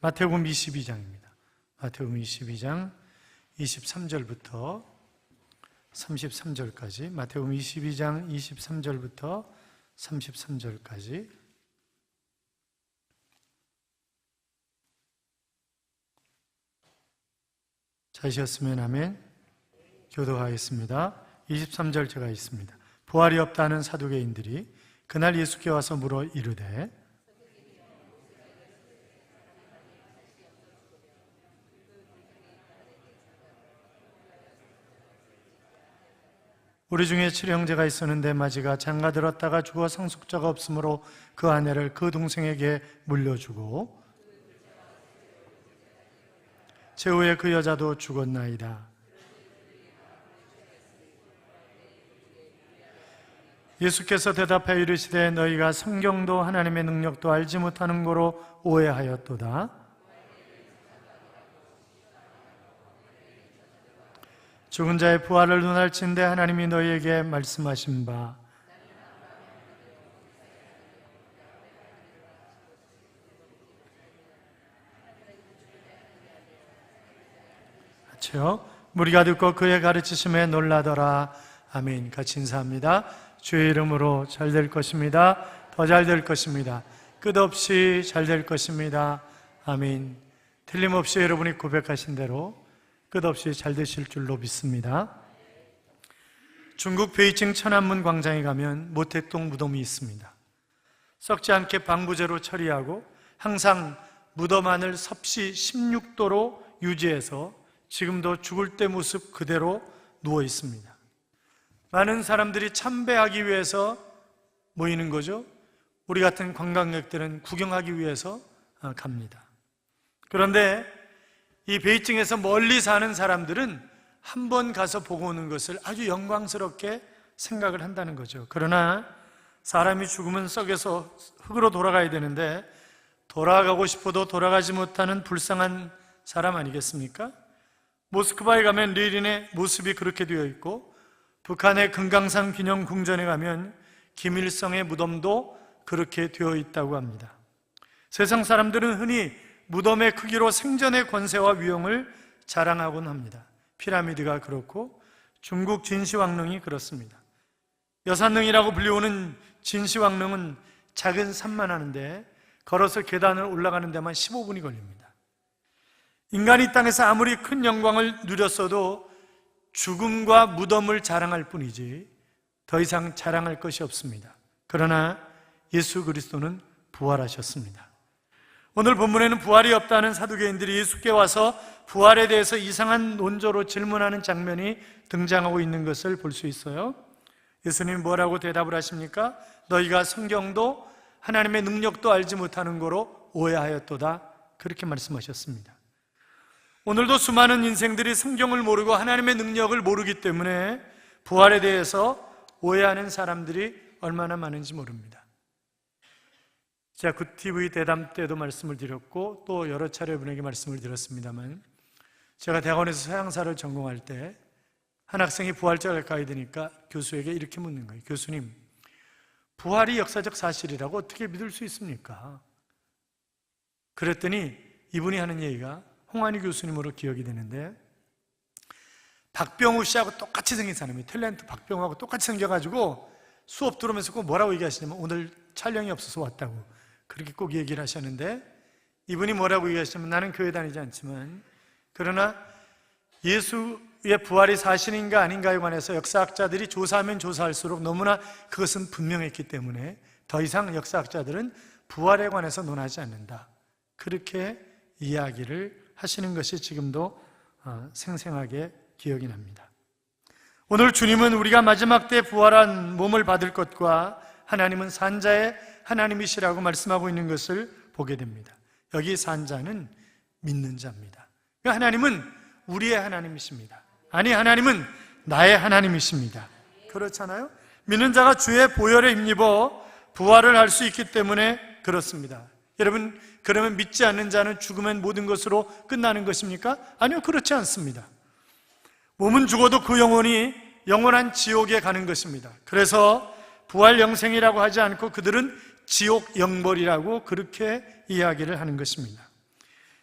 마태복음 22장입니다. 마태복음 22장 23절부터 33절까지, 마태복음 22장 23절부터 33절까지. 찾으셨으면 아멘. 교도하겠습니다. 23절 제가 있습니다. 부활이 없다는 사두개인들이 그날 예수께 와서 물어 이르되 우리 중에 7형제가 있었는데 마지가 장가들었다가 죽어 상속자가 없으므로 그 아내를 그 동생에게 물려주고 제후에 그 여자도 죽었나이다. 예수께서 대답하여 이르시되 너희가 성경도 하나님의 능력도 알지 못하는 거로 오해하였도다. 죽은 자의 부활을 눈알친데 하나님이 너희에게 말씀하신 바 하죠. 무리가 듣고 그의 가르치심에 놀라더라. 아멘. 같이 인사합니다. 주의 이름으로 잘 될 것입니다. 더 잘 될 것입니다. 끝없이 잘 될 것입니다. 아멘. 틀림없이 여러분이 고백하신 대로 끝없이 잘 되실 줄로 믿습니다. 중국 베이징 천안문 광장에 가면 모택동 무덤이 있습니다. 썩지 않게 방부제로 처리하고 항상 무덤 안을 섭씨 16도로 유지해서 지금도 죽을 때 모습 그대로 누워 있습니다. 많은 사람들이 참배하기 위해서 모이는 거죠. 우리 같은 관광객들은 구경하기 위해서 갑니다. 그런데 이 베이징에서 멀리 사는 사람들은 한 번 가서 보고 오는 것을 아주 영광스럽게 생각을 한다는 거죠. 그러나 사람이 죽으면 썩여서 흙으로 돌아가야 되는데 돌아가고 싶어도 돌아가지 못하는 불쌍한 사람 아니겠습니까? 모스크바에 가면 레닌의 모습이 그렇게 되어 있고 북한의 금강산 기념궁전에 가면 김일성의 무덤도 그렇게 되어 있다고 합니다. 세상 사람들은 흔히 무덤의 크기로 생전의 권세와 위엄을 자랑하곤 합니다. 피라미드가 그렇고 중국 진시황릉이 그렇습니다. 여산릉이라고 불리우는 진시황릉은 작은 산만 하는데 걸어서 계단을 올라가는 데만 15분이 걸립니다. 인간이 땅에서 아무리 큰 영광을 누렸어도 죽음과 무덤을 자랑할 뿐이지 더 이상 자랑할 것이 없습니다. 그러나 예수 그리스도는 부활하셨습니다. 오늘 본문에는 부활이 없다는 사두개인들이 예수께 와서 부활에 대해서 이상한 논조로 질문하는 장면이 등장하고 있는 것을 볼 수 있어요. 예수님이 뭐라고 대답을 하십니까? 너희가 성경도 하나님의 능력도 알지 못하는 거로 오해하였도다. 그렇게 말씀하셨습니다. 오늘도 수많은 인생들이 성경을 모르고 하나님의 능력을 모르기 때문에 부활에 대해서 오해하는 사람들이 얼마나 많은지 모릅니다. 제가 굿TV 대담 때도 말씀을 드렸고 또 여러 차례 분에게 말씀을 드렸습니다만 제가 대학원에서 서양사를 전공할 때 한 학생이 부활절에 가야 되니까 교수에게 이렇게 묻는 거예요. 교수님, 부활이 역사적 사실이라고 어떻게 믿을 수 있습니까? 그랬더니 이분이 하는 얘기가 홍한희 교수님으로 기억이 되는데 박병우 씨하고 똑같이 생긴 사람이 탤런트 박병우하고 똑같이 생겨가지고 수업 들으면서 꼭 뭐라고 얘기하시냐면 오늘 촬영이 없어서 왔다고 그렇게 꼭 얘기를 하셨는데 이분이 뭐라고 얘기하시냐면 나는 교회 다니지 않지만 그러나 예수의 부활이 사실인가 아닌가에 관해서 역사학자들이 조사하면 조사할수록 너무나 그것은 분명했기 때문에 더 이상 역사학자들은 부활에 관해서 논하지 않는다. 그렇게 이야기를 하시는 것이 지금도 생생하게 기억이 납니다. 오늘 주님은 우리가 마지막 때 부활한 몸을 받을 것과 하나님은 산자의 하나님이시라고 말씀하고 있는 것을 보게 됩니다. 여기 산자는 믿는 자입니다. 하나님은 우리의 하나님이십니다. 아니, 하나님은 나의 하나님이십니다. 그렇잖아요? 믿는 자가 주의 보혈에 힘입어 부활을 할 수 있기 때문에 그렇습니다. 여러분, 그러면 믿지 않는 자는 죽으면 모든 것으로 끝나는 것입니까? 아니요, 그렇지 않습니다. 몸은 죽어도 그 영혼이 영원한 지옥에 가는 것입니다. 그래서 부활 영생이라고 하지 않고 그들은 지옥 영벌이라고 그렇게 이야기를 하는 것입니다.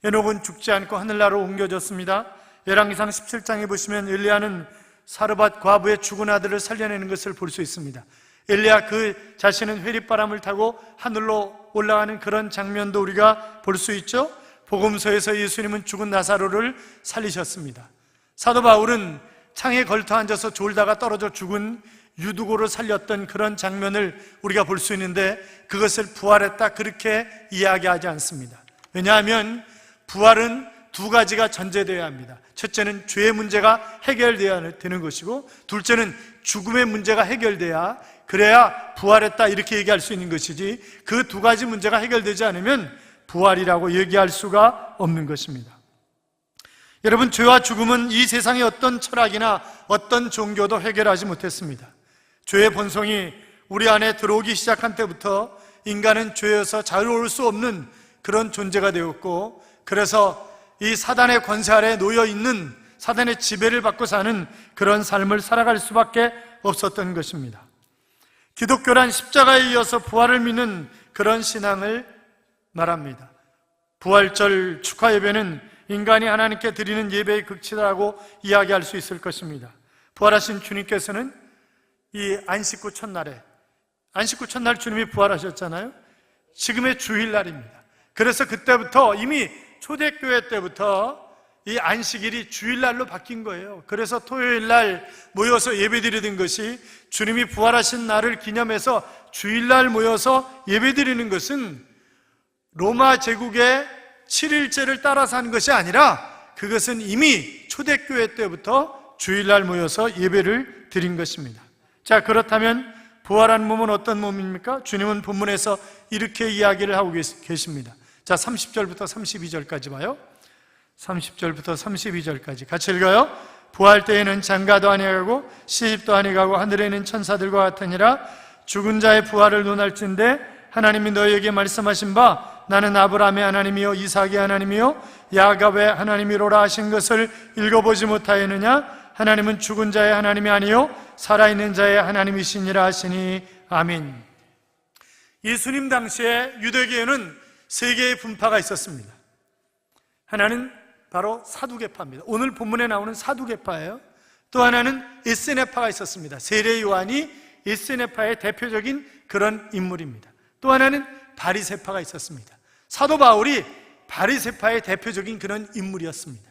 에녹은 죽지 않고 하늘나라로 옮겨졌습니다. 열왕기상 17장에 보시면 엘리야는 사르밧 과부의 죽은 아들을 살려내는 것을 볼 수 있습니다. 엘리야 그 자신은 회리바람을 타고 하늘로 올라가는 그런 장면도 우리가 볼 수 있죠. 복음서에서 예수님은 죽은 나사로를 살리셨습니다. 사도 바울은 창에 걸터 앉아서 졸다가 떨어져 죽은 유두고를 살렸던 그런 장면을 우리가 볼 수 있는데 그것을 부활했다 그렇게 이야기하지 않습니다. 왜냐하면 부활은 두 가지가 전제되어야 합니다. 첫째는 죄의 문제가 해결되어야 되는 것이고, 둘째는 죽음의 문제가 해결돼야, 그래야 부활했다 이렇게 얘기할 수 있는 것이지, 그 두 가지 문제가 해결되지 않으면 부활이라고 얘기할 수가 없는 것입니다. 여러분, 죄와 죽음은 이 세상의 어떤 철학이나 어떤 종교도 해결하지 못했습니다. 죄의 본성이 우리 안에 들어오기 시작한 때부터 인간은 죄에서 자유로울 수 없는 그런 존재가 되었고, 그래서 이 사단의 권세 아래 놓여 있는, 사단의 지배를 받고 사는 그런 삶을 살아갈 수밖에 없었던 것입니다. 기독교란 십자가에 이어서 부활을 믿는 그런 신앙을 말합니다. 부활절 축하 예배는 인간이 하나님께 드리는 예배의 극치라고 이야기할 수 있을 것입니다. 부활하신 주님께서는 이 안식구 첫날에, 안식구 첫날 주님이 부활하셨잖아요. 지금의 주일날입니다. 그래서 그때부터, 이미 초대교회 때부터 이 안식일이 주일날로 바뀐 거예요. 그래서 토요일날 모여서 예배드리던 것이 주님이 부활하신 날을 기념해서 주일날 모여서 예배드리는 것은 로마 제국의 7일제를 따라서 하는 것이 아니라, 그것은 이미 초대교회 때부터 주일날 모여서 예배를 드린 것입니다. 자, 그렇다면 부활한 몸은 어떤 몸입니까? 주님은 본문에서 이렇게 이야기를 하고 계십니다. 자, 30절부터 32절까지 봐요. 30절부터 32절까지 같이 읽어요. 부활 때에는 장가도 아니하고 시집도 아니가고 하늘에 있는 천사들과 같으니라. 죽은 자의 부활을 논할진대 하나님이 너희에게 말씀하신 바 나는 아브라함의 하나님이요 이삭의 하나님이요 야곱의 하나님이로라 하신 것을 읽어보지 못하였느냐? 하나님은 죽은 자의 하나님이 아니요 살아있는 자의 하나님이시니라 하시니 아멘. 예수님 당시에 유대교에는 세 개의 분파가 있었습니다. 하나는 바로 사두개파입니다. 오늘 본문에 나오는 사두개파예요. 또 하나는 에스네파가 있었습니다. 세례 요한이 에스네파의 대표적인 그런 인물입니다. 또 하나는 바리새파가 있었습니다. 사도 바울이 바리새파의 대표적인 그런 인물이었습니다.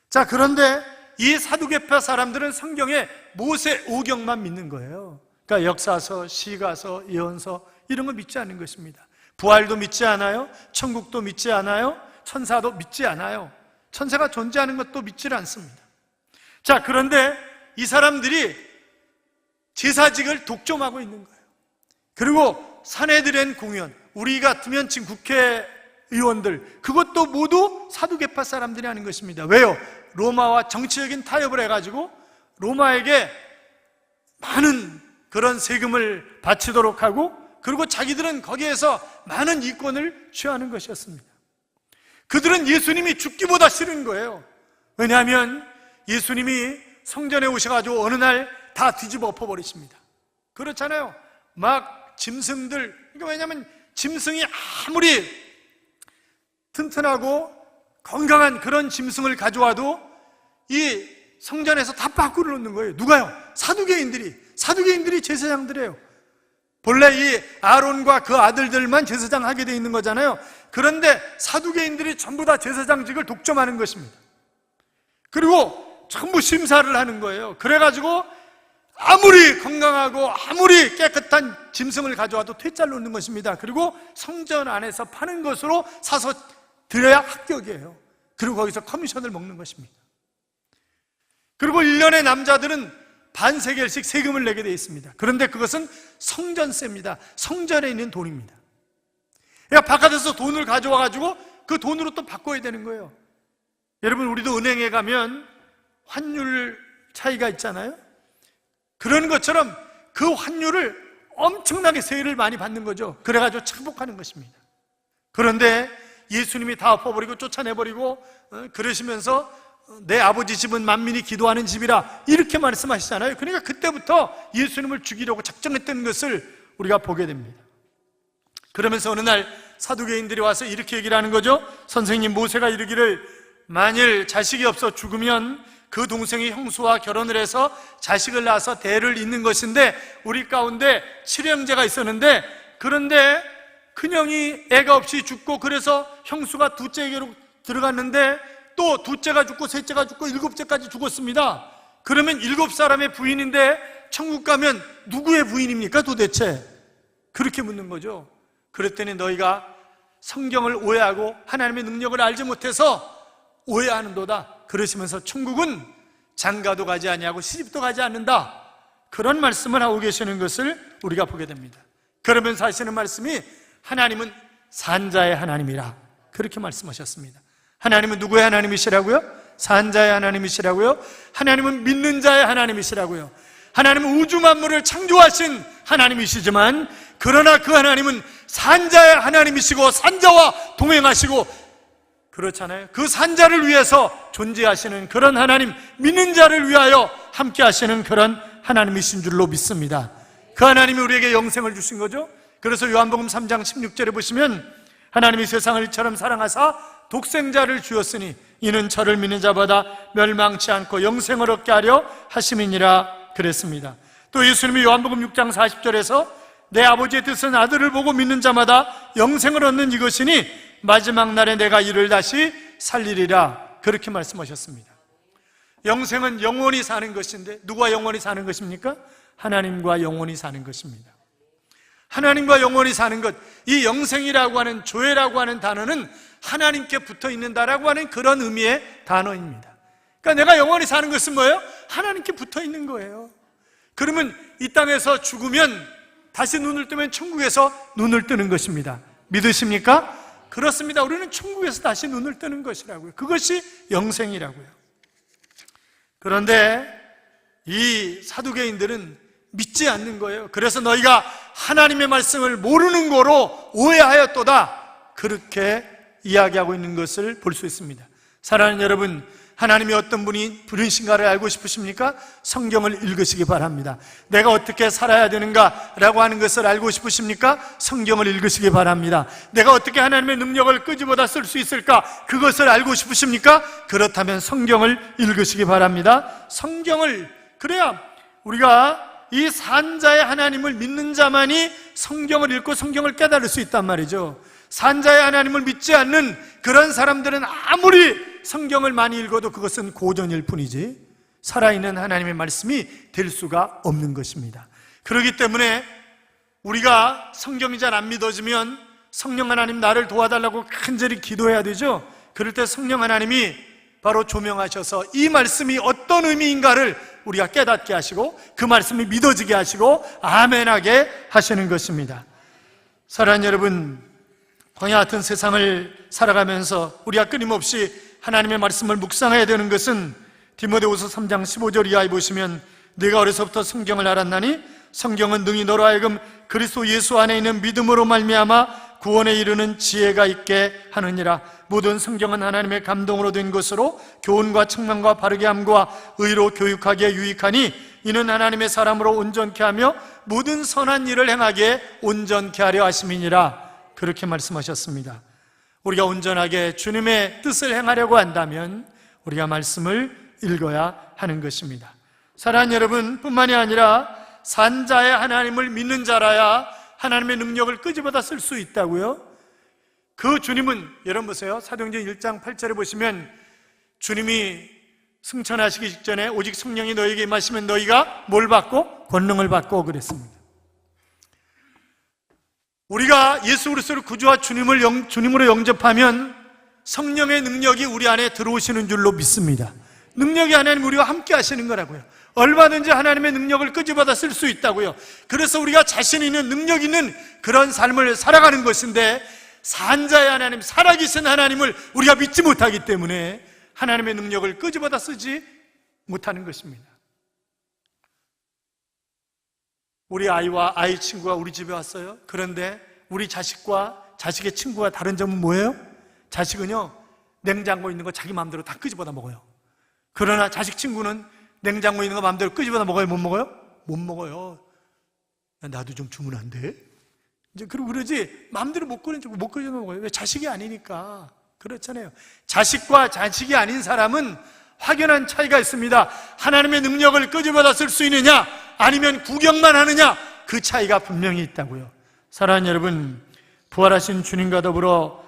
자, 그런데 이 사두개파 사람들은 성경에 모세 오경만 믿는 거예요. 그러니까 역사서, 시가서, 예언서 이런 거 믿지 않는 것입니다. 부활도 믿지 않아요. 천국도 믿지 않아요. 천사도 믿지 않아요. 천사가 존재하는 것도 믿지를 않습니다. 자, 그런데 이 사람들이 제사직을 독점하고 있는 거예요. 그리고 사내들의 공연, 우리 같으면 지금 국회의원들, 그것도 모두 사두개파 사람들이 하는 것입니다. 왜요? 로마와 정치적인 타협을 해가지고 로마에게 많은 그런 세금을 바치도록 하고, 그리고 자기들은 거기에서 많은 이권을 취하는 것이었습니다. 그들은 예수님이 죽기보다 싫은 거예요. 왜냐하면 예수님이 성전에 오셔가지고 어느 날 다 뒤집어 엎어버리십니다. 그렇잖아요. 막 짐승들, 그러니까 왜냐하면 짐승이 아무리 튼튼하고 건강한 그런 짐승을 가져와도 이 성전에서 다 밖으로 놓는 거예요. 누가요? 사두개인들이 제사장들이에요. 본래 이 아론과 그 아들들만 제사장 하게 돼 있는 거잖아요. 그런데 사두개인들이 전부 다 제사장직을 독점하는 것입니다. 그리고 전부 심사를 하는 거예요. 그래가지고 아무리 건강하고 아무리 깨끗한 짐승을 가져와도 퇴짜를 놓는 것입니다. 그리고 성전 안에서 파는 것으로 사서 드려야 합격이에요. 그리고 거기서 커미션을 먹는 것입니다. 그리고 1년에 남자들은 반세겔씩 세금을 내게 되어 있습니다. 그런데 그것은 성전세입니다. 성전에 있는 돈입니다. 그러니까 바깥에서 돈을 가져와가지고 그 돈으로 또 바꿔야 되는 거예요. 여러분, 우리도 은행에 가면 환율 차이가 있잖아요. 그런 것처럼 그 환율을 엄청나게 세율을 많이 받는 거죠. 그래가지고 착복하는 것입니다. 그런데 예수님이 다 엎어버리고 쫓아내버리고 그러시면서 내 아버지 집은 만민이 기도하는 집이라 이렇게 말씀하시잖아요. 그러니까 그때부터 예수님을 죽이려고 작정했던 것을 우리가 보게 됩니다. 그러면서 어느 날 사두개인들이 와서 이렇게 얘기를 하는 거죠. 선생님, 모세가 이르기를 만일 자식이 없어 죽으면 그 동생이 형수와 결혼을 해서 자식을 낳아서 대를 잇는 것인데, 우리 가운데 7형제가 있었는데, 그런데 큰형이 애가 없이 죽고, 그래서 형수가 둘째에게로 들어갔는데 또 둘째가 죽고 셋째가 죽고 일곱째까지 죽었습니다. 그러면 7사람의 부인인데 천국 가면 누구의 부인입니까 도대체? 그렇게 묻는 거죠. 그랬더니 너희가 성경을 오해하고 하나님의 능력을 알지 못해서 오해하는도다. 그러시면서 천국은 장가도 가지 아니하고 시집도 가지 않는다, 그런 말씀을 하고 계시는 것을 우리가 보게 됩니다. 그러면서 하시는 말씀이 하나님은 산자의 하나님이라, 그렇게 말씀하셨습니다. 하나님은 누구의 하나님이시라고요? 산자의 하나님이시라고요? 하나님은 믿는 자의 하나님이시라고요? 하나님은 우주 만물을 창조하신 하나님이시지만, 그러나 그 하나님은 산자의 하나님이시고 산자와 동행하시고, 그렇잖아요. 그 산자를 위해서 존재하시는 그런 하나님, 믿는 자를 위하여 함께 하시는 그런 하나님이신 줄로 믿습니다. 그 하나님이 우리에게 영생을 주신 거죠. 그래서 요한복음 3장 16절에 보시면 하나님이 세상을 이처럼 사랑하사 독생자를 주었으니 이는 저를 믿는 자마다 멸망치 않고 영생을 얻게 하려 하심이니라 그랬습니다. 또 예수님이 요한복음 6장 40절에서 내 아버지의 뜻은 아들을 보고 믿는 자마다 영생을 얻는 이것이니 마지막 날에 내가 이를 다시 살리리라, 그렇게 말씀하셨습니다. 영생은 영원히 사는 것인데, 누가 영원히 사는 것입니까? 하나님과 영원히 사는 것입니다. 하나님과 영원히 사는 것, 이 영생이라고 하는, 조회라고 하는 단어는 하나님께 붙어 있는다라고 하는 그런 의미의 단어입니다. 그러니까 내가 영원히 사는 것은 뭐예요? 하나님께 붙어 있는 거예요. 그러면 이 땅에서 죽으면 다시 눈을 뜨면 천국에서 눈을 뜨는 것입니다. 믿으십니까? 그렇습니다. 우리는 천국에서 다시 눈을 뜨는 것이라고요. 그것이 영생이라고요. 그런데 이 사두개인들은 믿지 않는 거예요. 그래서 너희가 하나님의 말씀을 모르는 거로 오해하였도다, 그렇게 이야기하고 있는 것을 볼 수 있습니다. 사랑하는 여러분, 하나님이 어떤 분이신가를 알고 싶으십니까? 성경을 읽으시기 바랍니다. 내가 어떻게 살아야 되는가라고 하는 것을 알고 싶으십니까? 성경을 읽으시기 바랍니다. 내가 어떻게 하나님의 능력을 끄집어다 쓸 수 있을까? 그것을 알고 싶으십니까? 그렇다면 성경을 읽으시기 바랍니다. 성경을, 그래야 우리가 이 산자의 하나님을 믿는 자만이 성경을 읽고 성경을 깨달을 수 있단 말이죠. 산자의 하나님을 믿지 않는 그런 사람들은 아무리 성경을 많이 읽어도 그것은 고전일 뿐이지 살아있는 하나님의 말씀이 될 수가 없는 것입니다. 그렇기 때문에 우리가 성경이 잘 안 믿어지면 성령 하나님 나를 도와달라고 간절히 기도해야 되죠. 그럴 때 성령 하나님이 바로 조명하셔서 이 말씀이 어떤 의미인가를 우리가 깨닫게 하시고 그 말씀이 믿어지게 하시고 아멘하게 하시는 것입니다. 사랑하는 여러분, 광야 같은 세상을 살아가면서 우리가 끊임없이 하나님의 말씀을 묵상해야 되는 것은 디모데후서 3장 15절 이하에 보시면 네가 어려서부터 성경을 알았나니 성경은 능히 너로 하여금 그리스도 예수 안에 있는 믿음으로 말미암아 구원에 이르는 지혜가 있게 하느니라. 모든 성경은 하나님의 감동으로 된 것으로 교훈과 책망과 바르게 함과 의로 교육하기에 유익하니 이는 하나님의 사람으로 온전케 하며 모든 선한 일을 행하기에 온전케 하려 하심이니라, 그렇게 말씀하셨습니다. 우리가 온전하게 주님의 뜻을 행하려고 한다면 우리가 말씀을 읽어야 하는 것입니다. 사랑하는 여러분, 뿐만이 아니라 산자의 하나님을 믿는 자라야 하나님의 능력을 끄집어다 쓸 수 있다고요. 그 주님은, 여러분 보세요, 사도행전 1장 8절에 보시면 주님이 승천하시기 직전에 오직 성령이 너희에게 임하시면 너희가 뭘 받고? 권능을 받고 그랬습니다. 우리가 예수 그리스도를 구주와 주님으로 영접하면 성령의 능력이 우리 안에 들어오시는 줄로 믿습니다. 능력이 하나님 우리와 함께 하시는 거라고요. 얼마든지 하나님의 능력을 끄집어다 쓸 수 있다고요. 그래서 우리가 자신 있는 능력 있는 그런 삶을 살아가는 것인데, 산자의 하나님, 살아계신 하나님을 우리가 믿지 못하기 때문에 하나님의 능력을 끄집어다 쓰지 못하는 것입니다. 우리 아이와 아이 친구가 우리 집에 왔어요. 그런데 우리 자식과 자식의 친구가 다른 점은 뭐예요? 자식은요, 냉장고에 있는 거 자기 마음대로 다 끄집어다 먹어요. 그러나 자식 친구는 냉장고에 있는 거 마음대로 끄집어다 먹어요? 못 먹어요? 못 먹어요. 나도 좀 주면 안 돼? 이제 그리고 그러지 마음대로 못 꺼내는 거예요. 왜? 자식이 아니니까. 그렇잖아요. 자식과 자식이 아닌 사람은 확연한 차이가 있습니다. 하나님의 능력을 끄집어다 쓸 수 있느냐, 아니면 구경만 하느냐, 그 차이가 분명히 있다고요. 사랑하는 여러분, 부활하신 주님과 더불어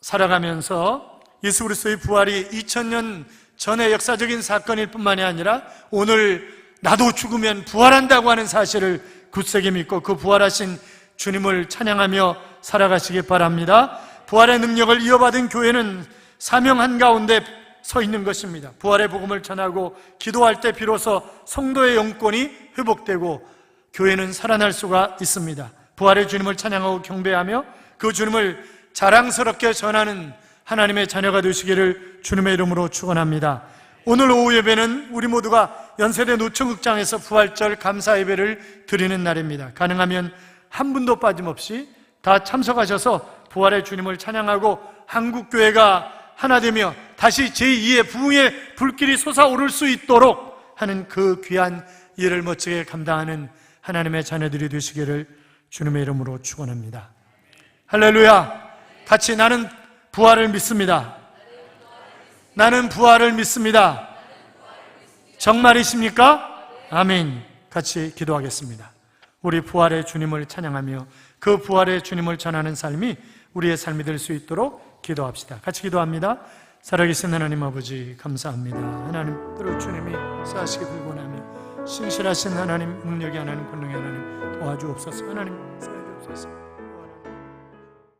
살아가면서 예수 그리스도의 부활이 2000년 전의 역사적인 사건일 뿐만이 아니라 오늘 나도 죽으면 부활한다고 하는 사실을 굳세게 믿고 그 부활하신 주님을 찬양하며 살아가시기 바랍니다. 부활의 능력을 이어받은 교회는 사명 한가운데 서 있는 것입니다. 부활의 복음을 전하고 기도할 때 비로소 성도의 영권이 회복되고 교회는 살아날 수가 있습니다. 부활의 주님을 찬양하고 경배하며 그 주님을 자랑스럽게 전하는 하나님의 자녀가 되시기를 주님의 이름으로 축원합니다. 오늘 오후 예배는 우리 모두가 연세대 노총극장에서 부활절 감사 예배를 드리는 날입니다. 가능하면 한 분도 빠짐없이 다 참석하셔서 부활의 주님을 찬양하고 한국교회가 하나 되며 다시 제2의 부흥의 불길이 솟아오를 수 있도록 하는 그 귀한 일을 멋지게 감당하는 하나님의 자녀들이 되시기를 주님의 이름으로 축원합니다. 할렐루야. 같이 나는 부활을 믿습니다. 나는 부활을 믿습니다. 정말이십니까? 아멘. 같이 기도하겠습니다. 우리 부활의 주님을 찬양하며 그 부활의 주님을 전하는 삶이 우리의 삶이 될 수 있도록 기도합시다. 같이 기도합니다. 살아계신 하나님 아버지 감사합니다. 하나님께로 주님이 싸시기 불곤하며 신실하신 하나님, 능력의 하나님, 권능의 하나님 도와주옵소서. 하나님 사여주옵소서.